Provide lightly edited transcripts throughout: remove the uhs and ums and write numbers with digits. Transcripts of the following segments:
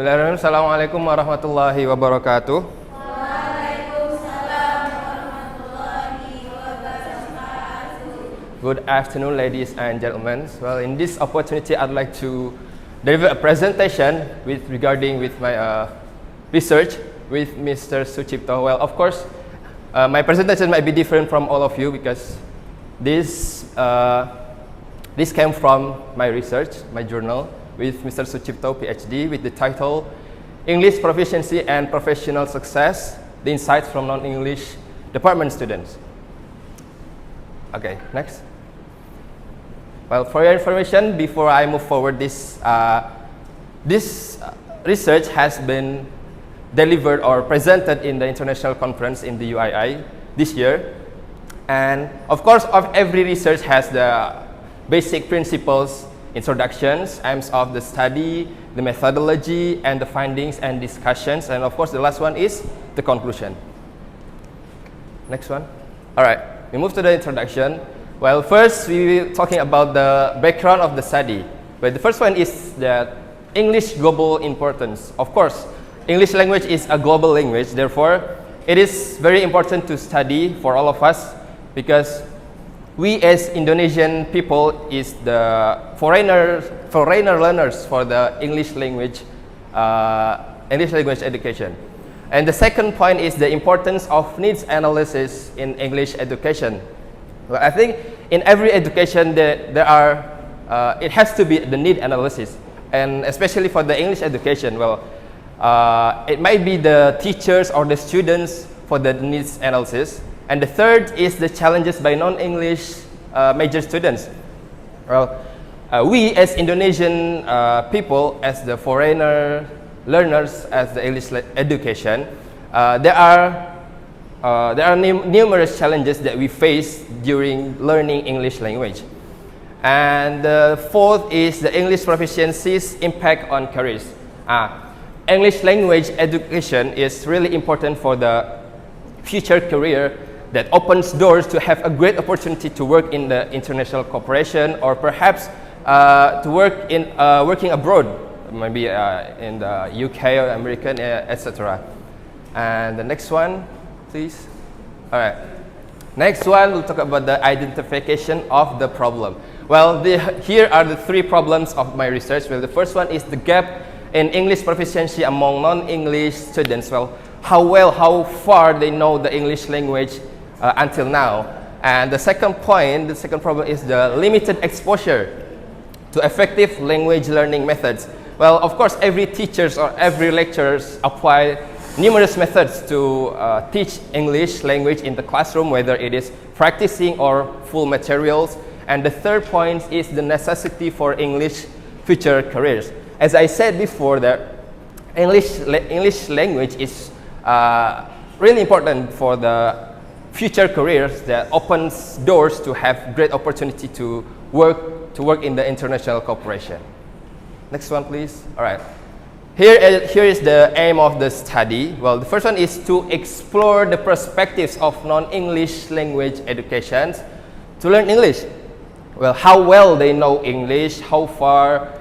Bismillahirrahmanirrahim. Assalamualaikum warahmatullahi wabarakatuh. Waalaikumsalam warahmatullahi wabarakatuh. Good afternoon, ladies and gentlemen. Well, in this opportunity, I'd like to deliver a presentation regarding my research with Mr. Sucipto. Well, of course, my presentation might be different from all of you because this came from my research, my journal, with Mr. Sucipto, PhD, with the title English Proficiency and Professional Success, the Insights from Non-English Department Students. Okay, next. Well, for your information, before I move forward, this research has been delivered or presented in the international conference in the UII this year. And of course, every research has the basic principles, introductions, aims of the study, the methodology, and the findings and discussions. And of course, the last one is the conclusion. Next one. All right, we move to the introduction. Well, first, we will be talking about the background of the study. But the first one is the English global importance. Of course, English language is a global language. Therefore, it is very important to study for all of us because we as Indonesian people is the foreigner learners for the English language education. And the second point is the importance of needs analysis in English education. Well, I think in every education it has to be the need analysis, and especially for the English education. Well, it might be the teachers or the students for the needs analysis. And the third is the challenges by non-English major students. Well, we as Indonesian people, as the foreigner learners as the English education, there are numerous challenges that we face during learning English language. And the fourth is the English proficiency's impact on careers. English language education is really important for the future career that opens doors to have a great opportunity to work in the international cooperation or perhaps to work in working abroad, maybe in the UK or American, etc. And the next one, please. All right. Next one, we'll talk about the identification of the problem. Well, here are the three problems of my research. Well, the first one is the gap in English proficiency among non-English students. Well, how far they know the English language until now. And the second problem is the limited exposure to effective language learning methods. Well, of course, every teachers or every lecturers apply numerous methods to teach English language in the classroom, whether it is practicing or full materials. And the third point is the necessity for English future careers. As I said before, that English language is really important for the future careers that opens doors to have great opportunity to work in the international cooperation. Next one, please. All right. Here is the aim of the study. Well, the first one is to explore the perspectives of non-English language educations to learn English. Well, how well they know English, how far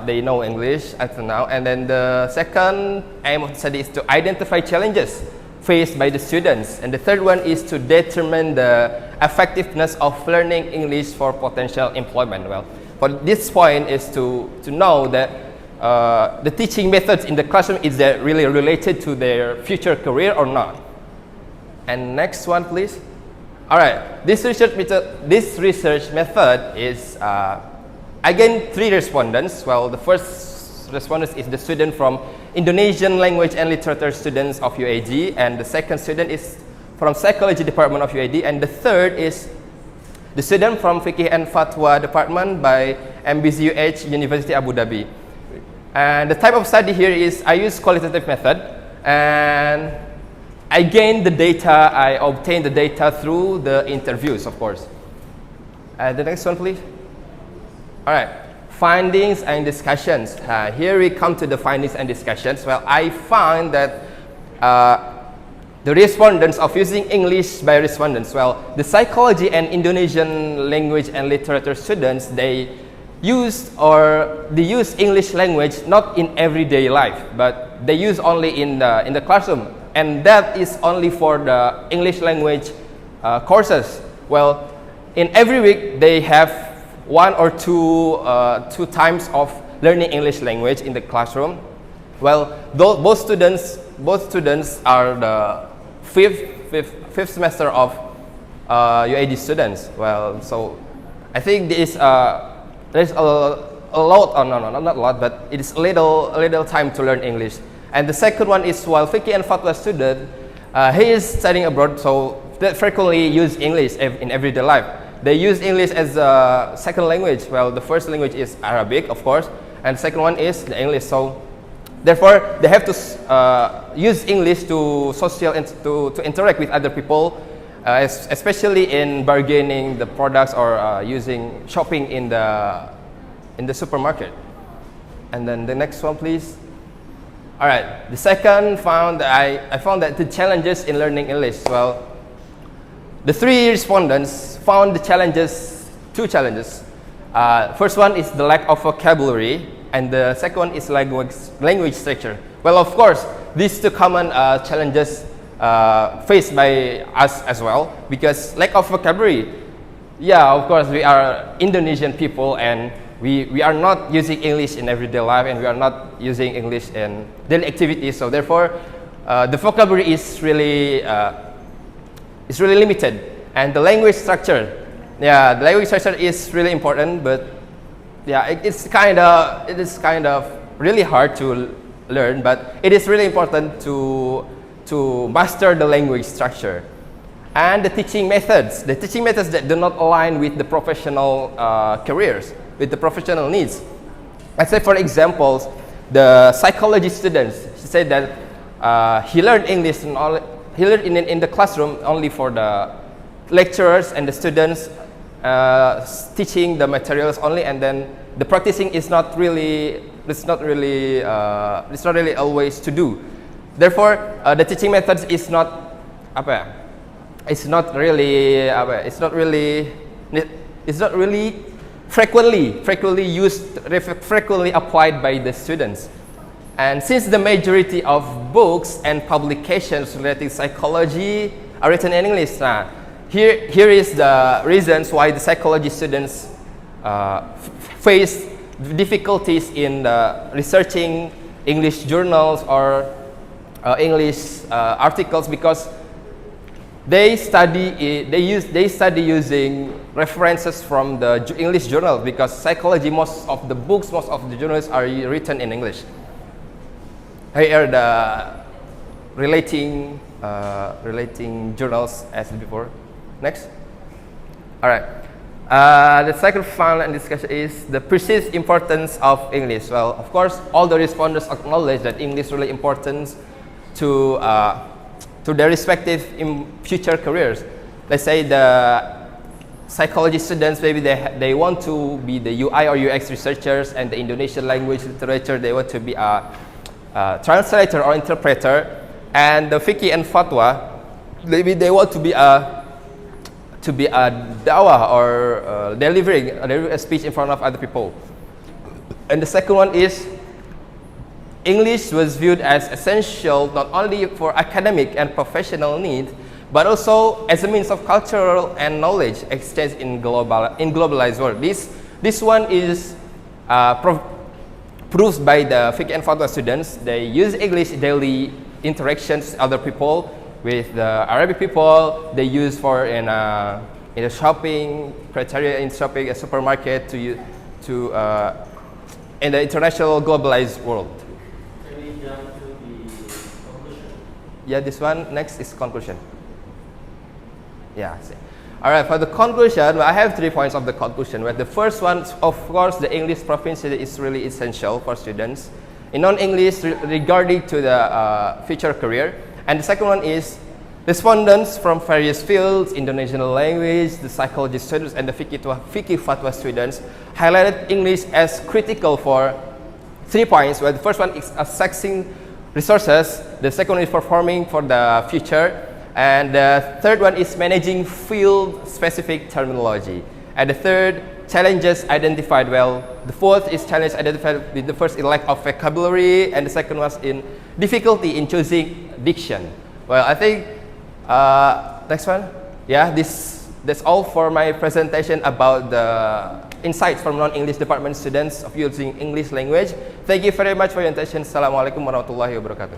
they know English until now. And then the second aim of the study is to identify challenges faced by the students. And the third one is to determine the effectiveness of learning English for potential employment. Well, for this point is to know that the teaching methods in the classroom, is that really related to their future career or not. And next one, please. All right, this research method is, again, three respondents. Well, the first respondent is the student from Indonesian Language and Literature students of UAD, and the second student is from Psychology Department of UAD, and the third is the student from Fiqh and Fatwa Department by MBZUH University Abu Dhabi. And the type of study here is I use qualitative method, and I obtain the data through the interviews, of course. The next one, please. All right, findings and discussions. Here we come to the findings and discussions. Well, I found that the respondents of using English by respondents, well, the psychology and Indonesian language and literature students, they they use English language not in everyday life, but they use only in the classroom, and that is only for the English language courses. Well, in every week they have one or two times of learning English language in the classroom. Well, both students are the fifth semester of UAD students. Well, so I think there's a lot, oh, no, not a lot, but it is a little time to learn English. And the second one is, while Fiqh and Fatwa student, he is studying abroad, so they frequently use English in everyday life. They use English as a second language. Well, the first language is Arabic, of course, and the second one is the English. So therefore, they have to use English to to interact with other people, especially in bargaining the products or shopping in the supermarket. And then the next one, please. All right. The second I found that the challenges in learning English. Well, the three respondents found two challenges. First one is the lack of vocabulary, and the second one is language structure. Well, of course, these two common challenges faced by us as well, because lack of vocabulary. Yeah, of course, we are Indonesian people, and we are not using English in everyday life, and we are not using English in daily activities. So therefore, the vocabulary is really limited. And the language structure, the language structure is really important, but yeah, it is kind of really hard to learn, but it is really important to master the language structure. And the teaching methods that do not align with the professional careers, with the professional needs. Let's say, for example, the psychology students, she said that he learned English in the classroom only for the lecturers and the students teaching the materials only, and then the practicing is not really always to do. Therefore, the teaching methods is not really frequently used, frequently applied by the students. And since the majority of books and publications relating psychology are written in English, here is the reasons why the psychology students face difficulties in researching English journals or English articles, because they study using references from the English journal, because psychology, most of the journals are written in English. Here are the relating journals as before. Next. All right. The second final and discussion is the perceived importance of English. Well, of course, all the respondents acknowledge that English is really important to their respective future careers. Let's say the psychology students, maybe they want to be the UI or UX researchers, and the Indonesian language literature, they want to be a translator or interpreter, and the Fiqh and Fatwa, maybe they want to be a dawah or delivering a speech in front of other people. And the second one is English was viewed as essential not only for academic and professional needs, but also as a means of cultural and knowledge exchange in globalized world. This one is proved by the Fiqh and Fatwa students. They use English daily interactions with other people, with the Arabic people. They use for in a shopping criteria, in shopping a supermarket in the international globalized world. Can we jump to the conclusion? Yeah, this one next is conclusion. Yeah. All right, for the conclusion, I have 3 points of the conclusion. Where the first one, of course, the English proficiency is really essential for students in non-English regarding to the future career. And the second one is respondents from various fields, Indonesian language, the psychology students, and the Fiqh Fatwa students highlighted English as critical for 3 points. Where the first one is accessing resources, the second one is performing for the future, and the third one is managing field-specific terminology. And the third challenges identified well. The fourth is challenge identified with the first in lack of vocabulary, and the second was in difficulty in choosing diction. Well, I think next one. Yeah, that's all for my presentation about the insights from non-English department students of using English language. Thank you very much for your attention. Assalamualaikum warahmatullahi wabarakatuh.